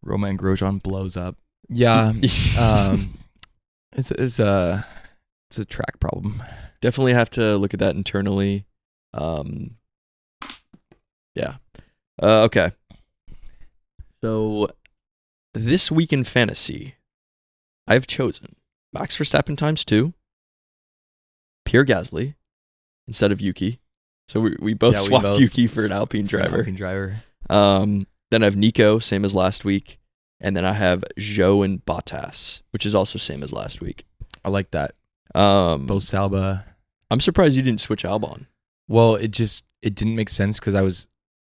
Romain Grosjean blows up. Yeah. It's a track problem. Definitely have to look at that internally. Yeah. Okay. So this week in fantasy, I've chosen Max Verstappen ×2, Pierre Gasly instead of Yuki. So we both swapped Yuki for an Alpine driver. Then I have Nico, same as last week. And then I have Zhou and Bottas, which is also same as last week. I like that. Both Salba. I'm surprised you didn't switch Albon. Well, it didn't make sense because I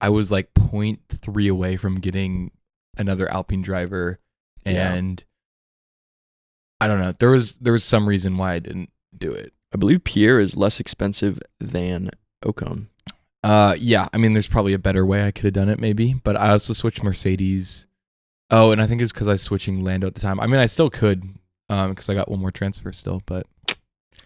was like 0.3 away from getting another Alpine driver, and I don't know. There was some reason why I didn't do it. I believe Pierre is less expensive than Ocon. Yeah. I mean, there's probably a better way I could have done it, maybe. But I also switched Mercedes. Oh, and I think it's because I was switching Lando at the time. I mean, I still could, because I got one more transfer still. But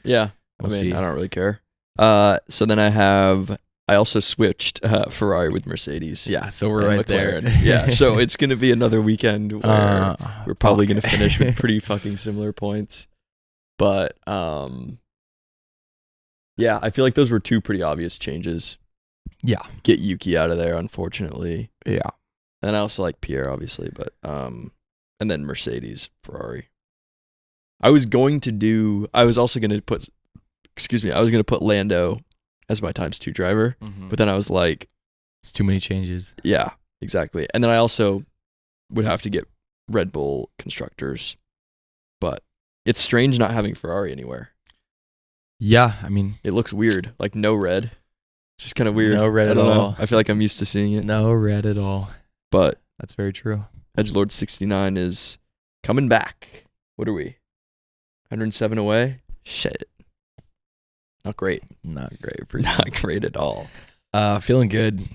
yeah, we'll see. I don't really care. So then I also switched Ferrari with Mercedes. Yeah, so we're right there. Yeah, so it's going to be another weekend where we're probably going to finish with pretty fucking similar points. But yeah, I feel like those were two pretty obvious changes. get Yuki out of there, unfortunately. Yeah. And I also like Pierre, obviously, but and then Mercedes, Ferrari. I was also going to put Lando as my ×2 driver, but then I was like, it's too many changes. Yeah, exactly. And then I also would have to get Red Bull constructors, but it's strange not having Ferrari anywhere. Yeah, I mean, it looks weird, like no red. It's just kind of weird. No red at all. I feel like I'm used to seeing it. No red at all. But that's very true. Edgelord 69 is coming back. What are we? 107 away? Shit. Not great. Not great. Not great at all. Feeling good.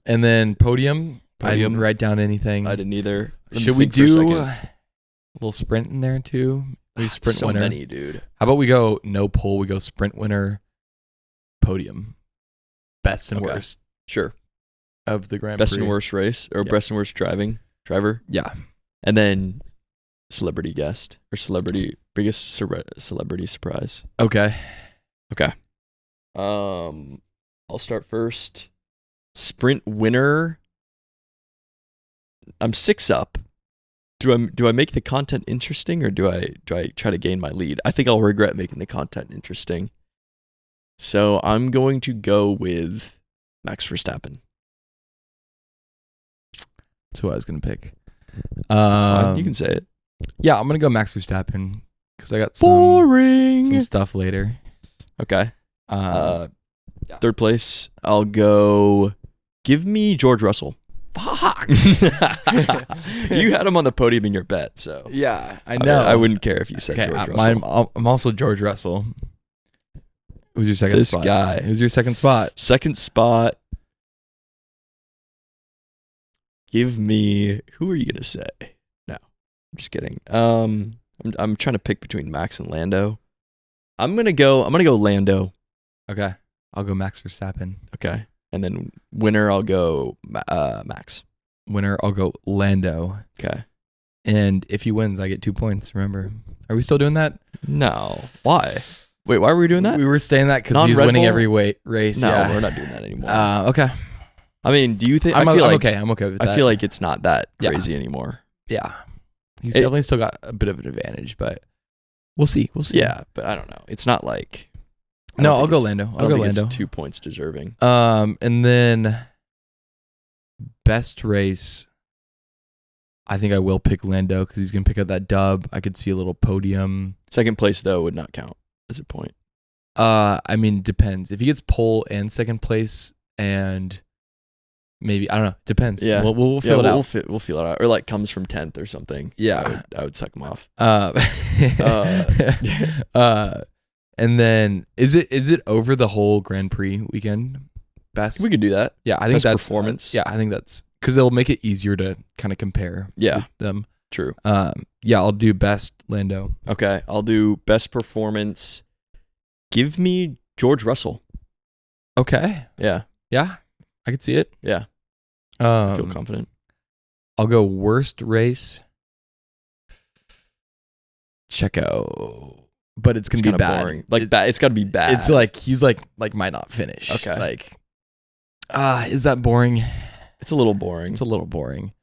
And then podium. I didn't write down anything. I didn't either. Should we do a little sprint in there too? Maybe sprint so winner. Many, dude. How about we go no pole? We go sprint winner, podium, best and worst. Sure. Of the Grand Best Prix. and worst race or best and worst driver. Yeah. And then celebrity guest or biggest celebrity surprise. Okay. I'll start first. Sprint winner. I'm 6 up. Do I make the content interesting, or do I try to gain my lead? I think I'll regret making the content interesting. So I'm going to go with Max Verstappen. That's who I was gonna pick. Fine. You can say it. Yeah, I'm gonna go Max Verstappen because I got some stuff later. Okay. Third place, I'll go. Give me George Russell. Fuck. You had him on the podium in your bet, so yeah, I know. I wouldn't care if you said George Russell. I'm also George Russell. Who's your second spot? This guy. Who's your second spot? Second spot. Give me. Who are you gonna say? No, I'm just kidding. I'm trying to pick between Max and Lando. I'm gonna go Lando. Okay, I'll go Max Verstappen. Okay, and then winner I'll go Max. Winner I'll go Lando. Okay, and if he wins, I get 2 points. Remember? Are we still doing that? No. Why? Wait, why were we doing that? We were saying that because he's winning every race. No, yeah. we're not doing that anymore. Okay. I mean, do you think? I'm okay. I'm okay with that. I feel like it's not that crazy anymore. Yeah. He's definitely still got a bit of an advantage, but we'll see. Yeah, but I don't know. It's not like. No, I'll go Lando. I'll go Lando. It's 2 points deserving. And then best race. I think I will pick Lando because he's gonna pick up that dub. I could see a little podium. Second place though would not count as a point. I mean, depends. If he gets pole and second place, and maybe I don't know. Depends. Yeah, we'll feel it out. We'll feel it out, or like comes from 10th or something. Yeah, I would suck him off. And then is it over the whole Grand Prix weekend? Best. We could do that. Yeah, I think best that's performance. Yeah, I think that's because it'll make it easier to kind of compare. Yeah, them. True. Yeah, I'll do best Lando. Okay, I'll do best performance. Give me George Russell. Okay. Yeah. Yeah, I could see it. Yeah. I feel confident. I'll go worst race. Checo, but it's gonna be bad. Boring. Like bad. It's got to be bad. It's like he's like might not finish. Okay. Like, is that boring? It's a little boring. It's a little boring.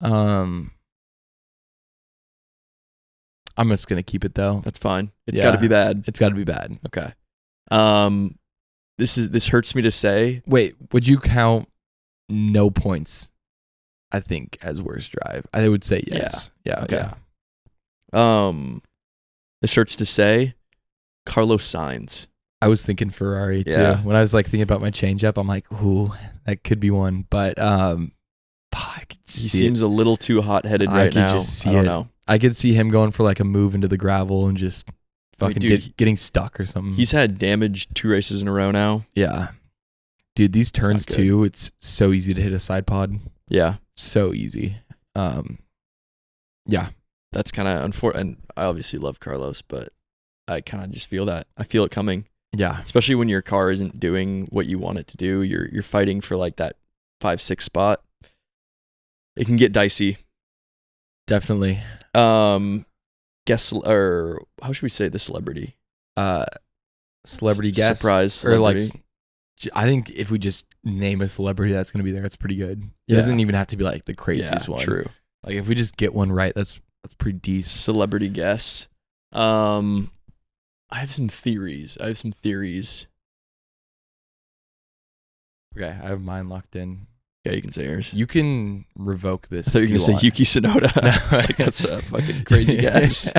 I'm just gonna keep it though. That's fine. It's got to be bad. It's got to be bad. Okay. This hurts me to say. Wait, would you count no points? I think as worst drive. I would say yes. Yeah. Okay. Yeah. This hurts to say. Carlos Sainz. I was thinking Ferrari too. Yeah. When I was like thinking about my changeup, I'm like, ooh, that could be one. But I could just he see seems a little too hot-headed right now. I don't know. I could see him going for like a move into the gravel and just fucking getting stuck or something. He's had damage 2 races in a row now. Yeah. Dude, these turns too, it's so easy to hit a side pod. Yeah. So easy. Yeah. That's kind of unfortunate. And I obviously love Carlos, but I kind of just feel that. I feel it coming. Yeah. Especially when your car isn't doing what you want it to do. You're fighting for like that 5-6 spot. It can get dicey. Definitely. Guess, or how should we say the celebrity? Celebrity guest surprise celebrity. or like I think if we just name a celebrity that's going to be there, it's pretty good. It Yeah. doesn't even have to be like the craziest one. True. Like if we just get one right, that's pretty decent. Celebrity guess. I have some theories. Okay, I have mine locked in. Yeah, you can say yours. You can revoke this. I thought you were going to say Yuki Tsunoda. No. Like, that's a fucking crazy guess.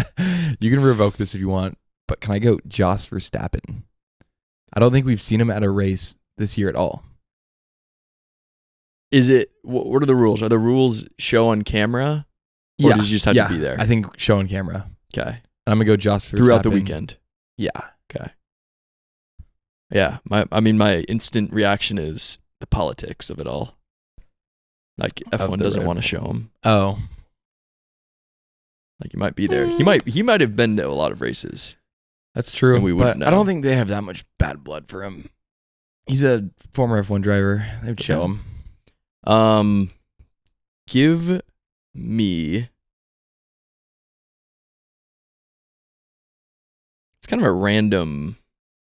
You can revoke this if you want, but can I go Jos Verstappen? I don't think we've seen him at a race this year at all. Is it, what are the rules? Are the rules show on camera? Or does he just have to be there? I think show on camera. Okay. And I'm going to go Jos Verstappen. Throughout the weekend? Yeah. Okay. Yeah. My instant reaction is the politics of it all. Like F1 doesn't want to show him. Oh. Like he might be there. He might have been to a lot of races. That's true. And we wouldn't but know. I don't think they have that much bad blood for him. He's a former F1 driver. They would show him. Give me. It's kind of a random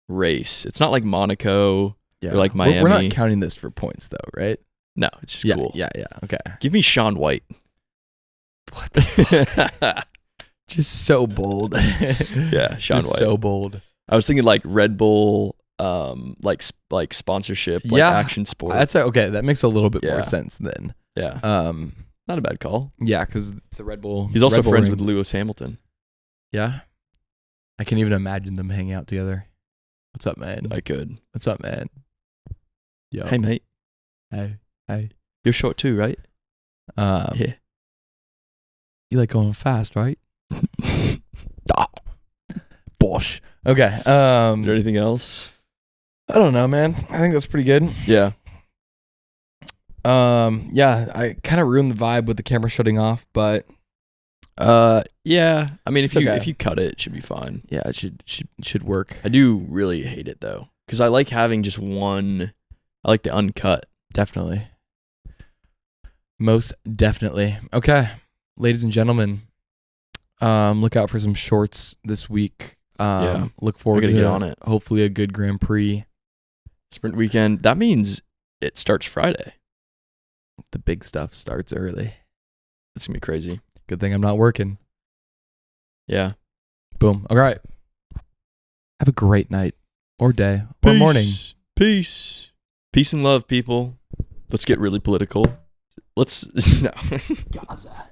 race. It's not like Monaco or like Miami. We're not counting this for points though, right? No, it's just cool. Yeah. Okay. Give me Shaun White. What the Just so bold. Yeah, Shaun White. So bold. I was thinking like Red Bull, like sponsorship, like action sport. That's okay. That makes a little bit more sense then. Yeah. Not a bad call. Yeah, because it's a Red Bull. He's also Red Bull friends ring. with Lewis Hamilton. Yeah. I can't even imagine them hanging out together. What's up, man? I could. What's up, man? Yo. Hey, mate. Hey. You're short too, right? Yeah. You like going fast, right? Bosh. Okay. Is there anything else? I don't know, man. I think that's pretty good. Yeah. Yeah, I kind of ruined the vibe with the camera shutting off, but yeah. I mean, if okay. you cut it should be fine. Yeah, it should work. I do really hate it though, because I like having just one. I like the uncut. Definitely. Most definitely. Okay, ladies and gentlemen, look out for some shorts this week. Look forward to get on it. Hopefully a good Grand Prix. Sprint weekend. That means it starts Friday. The big stuff starts early. That's gonna be crazy. Good thing I'm not working. Yeah. Boom. All right. Have a great night or day or morning. Peace and love, people. Let's get really political. Let's no. Gaza.